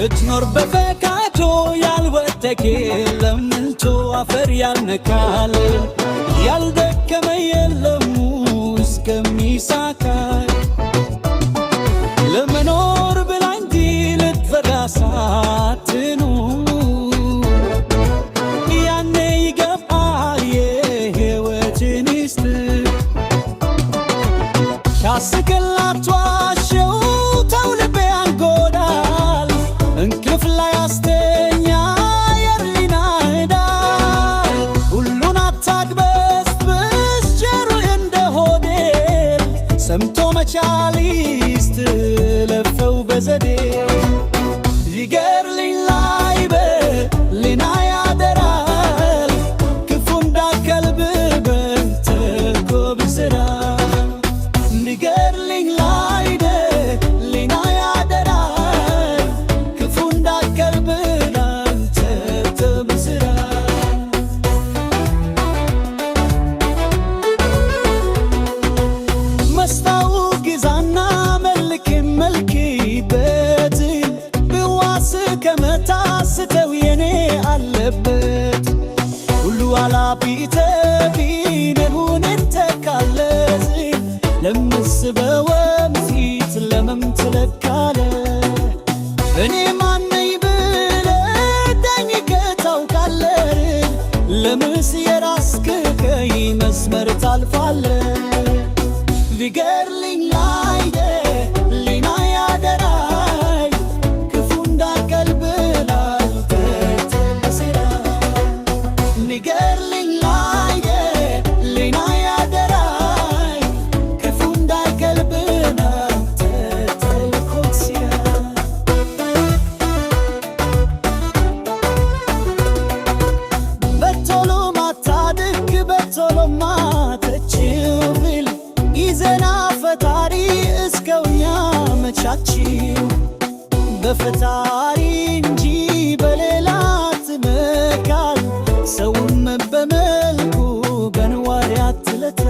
ልትኖር በፈቃዶ ያልወደቀ ለምንቶ አፈር ያልነካል ያልደከመ የለም እስከሚሳካ ለመኖር ብላ እንጂ ልትፈራ ሳትኖር ያኔ ይገባል የሕይወትን ሚስጥር ሲያስቅላት ዋሸው ተው ልቤ አንጎዳል እንቅልፍ ላይ አስተኛ የሕሊና ዕዳ ሁሉን አታግበስብስ ጀሩ እንደ ሆዴል ሰምቶ መቻል ይስትለፈው በዘዴ ሊገርልኝ ላይ በሊና ያደራል ክፉ እንዳከልብበን ተርኮብ ስራ ሊገርልኝ ላይ በሊና ያደራል ክፉ እንዳከልብበን ተርኮብ ስራ መስታው ግዛና መልክ መልክበት ብዋስ ከመታስተው የኔ አለበት ሁሉ አላቢተ ቢነሁን እንተካለዝ ለምስበወምሲት ለመምትለካለ እኔ ማነኝ ብለህ ጠይቀህ ታውቃለህ ለምስ የራስክከኝ መስመር ታልፋለህ ሊገርልኝ ላይ ሊና ያደራይ ክፉ እንዳቀልብላል ተተሰራ ሊገርልኝ ላይ ሊና ያደራይ ክፉ እንዳቀልብላል ተተኮሲያ በቶሎ ማታድግ በቶሎ ማተችብል ይዘና ፈጣሪ እስከውኛ መቻችው በፈጣሪ እንጂ በሌላ ትመካል ሰውም በመልኩ በንዋሪ አትለተ